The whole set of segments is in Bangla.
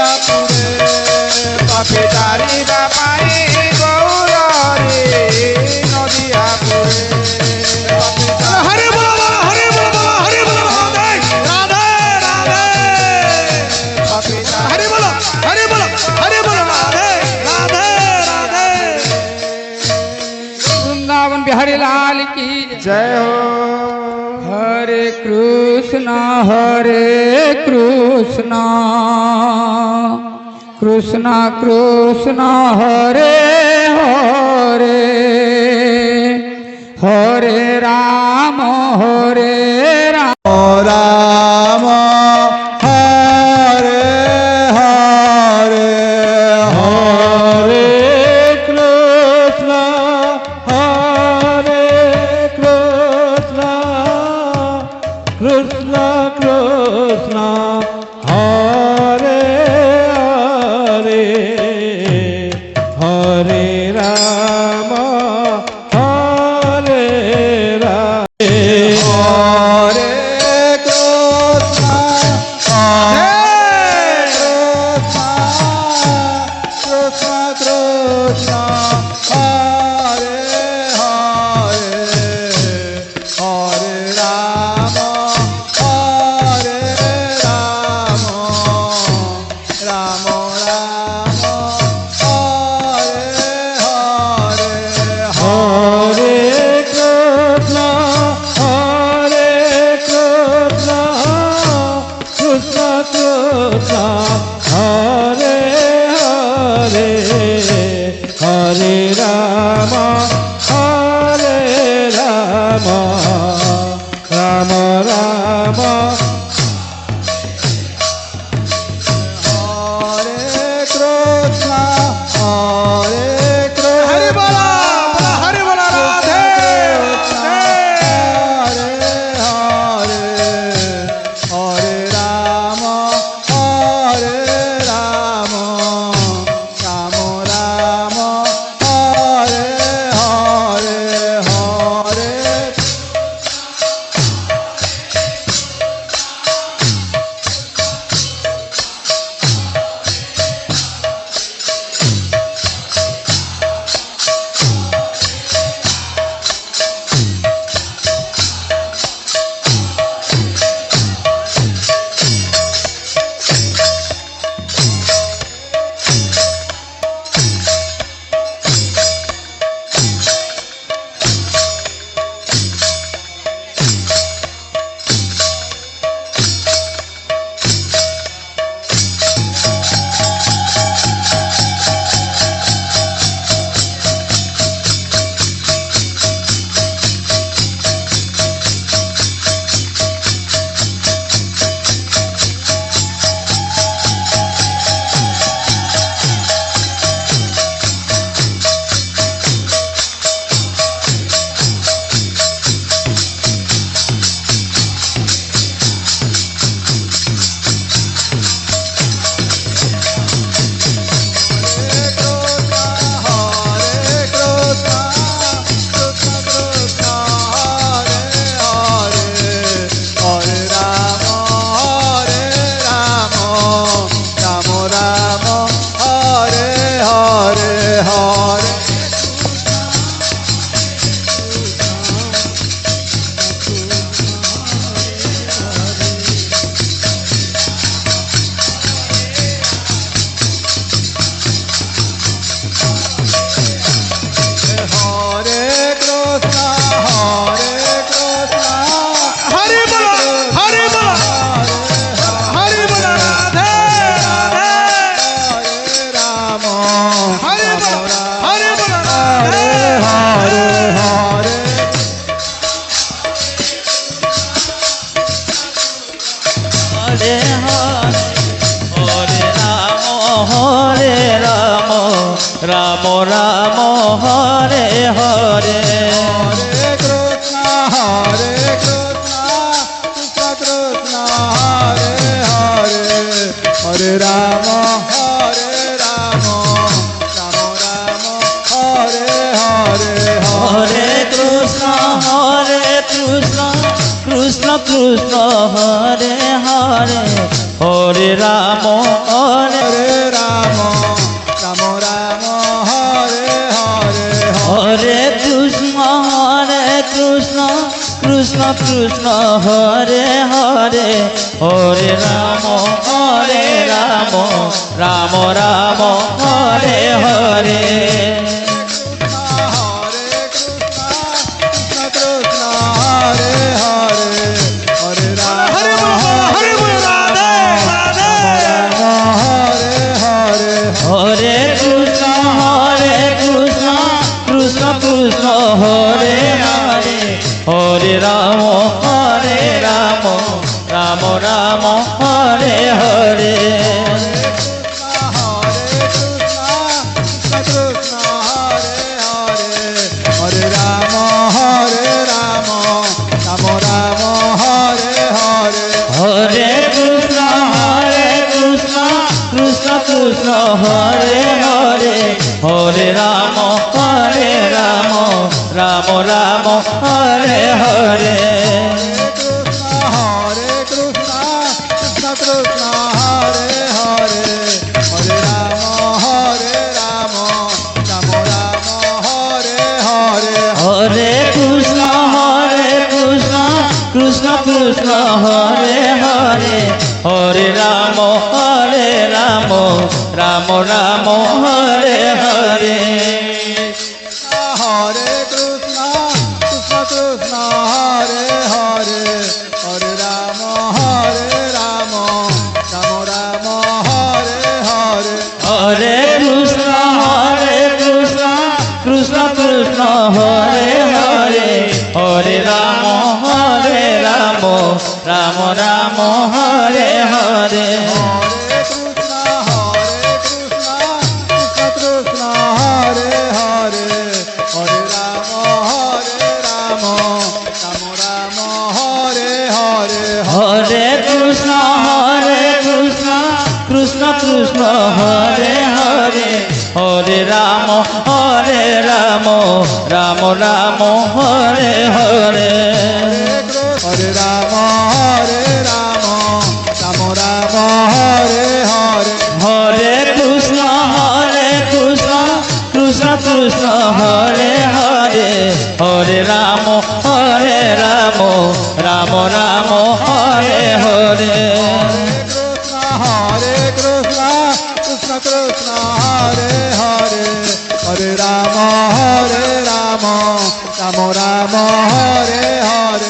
নদিয়াপুরে পাপে তারিবা পাই গৌরী নদিয়াপুরে হরে বল হরে বল হরে বল রাধে রাধে রাধে পাপে হরে বল হরে বল হরে বল রাধে রাধে রাধে। वृंदावन बिहारी लाल की जय हो। हरे कृष्ण कृष्ण कृष्ण हरे हरे हरे राम राम हरे हरे हरे कृष्ण कृष्ण कृष्ण हरे हरे हरे राम हरे राम हरे कृष्ण कृष्ण कृष्ण हरे हरे हरे राम राम राम हरे हरे हरे कृष्ण कृष्ण कृष्ण हरे हरे हरे राम राम राम हरे बोल हरे बोल राधे हरे राम हरे राम राम राम हरे हरे हरे राम राम हरे हरे हरे कृष्ण कृष्ण कृष्ण हरे हरे हरे राम राम राम हरे हरे हरे कृष्ण कृष्ण कृष्ण कृष्ण हरे हरे হরে রাম হরে হরে রাম রাম রাম হরে হরে হরে কৃষ্ণ কৃষ্ণ কৃষ্ণ হরে হরে হরে রাম রাম রাম হরে হরে হরে কৃষ্ণ কৃষ্ণ কৃষ্ণ হরে হরে হরে রাম হরে বল হরে বল রাধে রাধে হরে হরে হরে কৃষ্ণ কৃষ্ণ কৃষ্ণ হরে হরে হরে রাম রাম রাম হরে হরে হরে কৃষ্ণ কৃষ্ণ কৃষ্ণ হরে হরে হরে রাম রাম রাম হরে হরে হরে কৃষ্ণ কৃষ্ণ কৃষ্ণ হরে হরে হরে রাম রাম রাম হরে হরে কৃষ্ণ হরে কৃষ্ণ কৃষ্ণ কৃষ্ণ হরে হরে হরে রাম রাম রাম হরে হরে হরে কৃষ্ণ কৃষ্ণ কৃষ্ণ হরে হরে হরে রাম রাম রাম হরে হরে হরে কৃষ্ণ কৃষ্ণ কৃষ্ণ হরে হরে হরে রাম রাম রাম হরে হরে হরে কৃষ্ণ কৃষ্ণ কৃষ্ণ হরে হরে হরে রাম রাম রাম হরে হরে হরে কৃষ্ণ কৃষ্ণ কৃষ্ণ হরে হরে হরে রাম রাম রাম হরে হরে হরে কৃষ্ণ কৃষ্ণ কৃষ্ণ হরে হরে হরে রাম রাম রাম হরে হরে হরে রাম রাম রাম হরে হরে হরে কৃষ্ণ কৃষ্ণ কৃষ্ণ হরে হরে হরে রাম রাম রাম হরে হরে কৃষ্ণ হরে কৃষ্ণ কৃষ্ণ কৃষ্ণ হরে হরে হরে রাম রাম রাম হরে হরে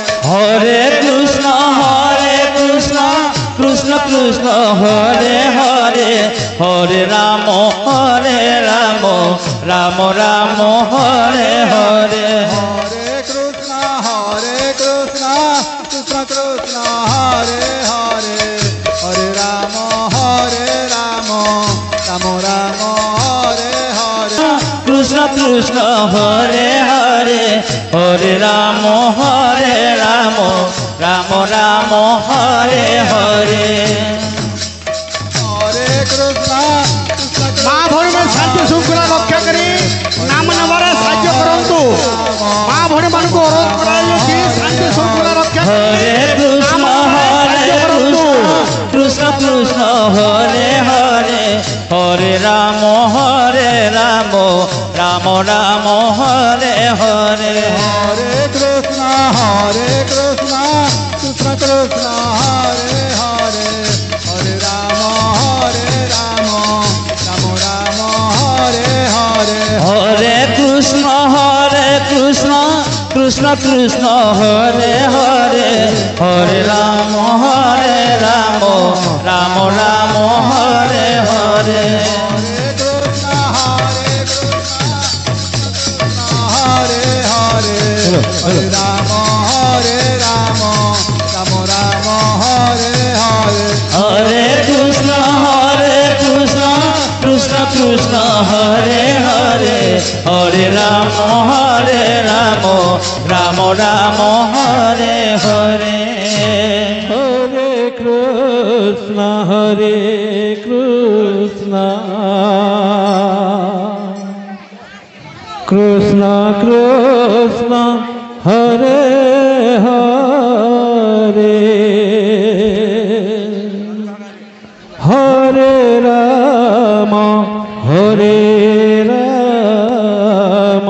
হরে কৃষ্ণ কৃষ্ণ কৃষ্ণ হরে হরে হরে রাম রাম রাম হরে হরে হরে কৃষ্ণ কৃষ্ণ কৃষ্ণ হরে হরে হরে রাম রাম রাম হরে হরে কৃষ্ণ কৃষ্ণ হরে হরে হরে রাম রাম রাম হরে হরে হরে কৃষ্ণ কৃষ্ণ মা ভଉଣୀମାନେ ଶାନ୍ତି ଶୃଙ୍ଖଳା ରକ୍ଷା କରି ନାମ ନେବାରେ ସାହାଯ୍ୟ କରନ୍ତୁ ମା ଭଉଣୀମାନଙ୍କୁ ଅନୁରୋଧ କରାଯାଉଛି ଶାନ୍ତି ଶୃଙ୍ଖଳା ରକ୍ଷା হরে কৃষ্ণ কৃষ্ণ কৃষ্ণ হরে হরে হরে রাম রাম রাম হরে হরে হরে কৃষ্ণ কৃষ্ণ কৃষ্ণ হরে হরে হরে রাম রাম রাম হরে হরে হরে কৃষ্ণ কৃষ্ণ কৃষ্ণ হরে হরে হরে রাম রাম রাম হরে হরে হরে কৃষ্ণ হরে হরে হরে রাম রাম রাম হরে হরে হরে কৃষ্ণ কৃষ্ণ কৃষ্ণ হরে হরে হরে রাম রাম রাম হরে হরে হরে কৃষ্ণ কৃষ্ণ কৃষ্ণ হরে হরে রাম হরে রাম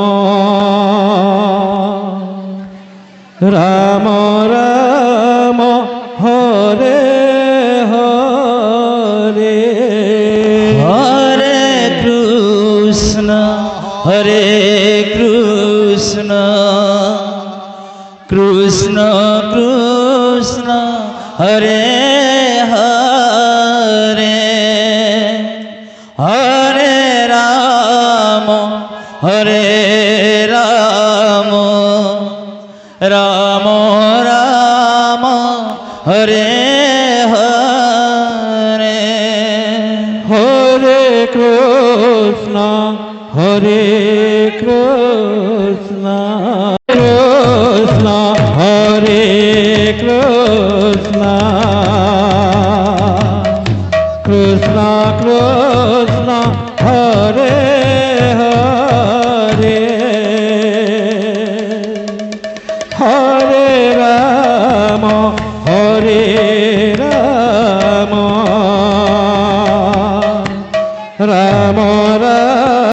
রাম রাম হরে হরে হরে কৃষ্ণ কৃষ্ণ কৃষ্ণ হরে হরে হরে রাম রাম রাম হরে হরে হরে কৃষ্ণ কৃষ্ণ হরে কৃষ্ণ কৃষ্ণ কৃষ্ণ হরে হরে হরে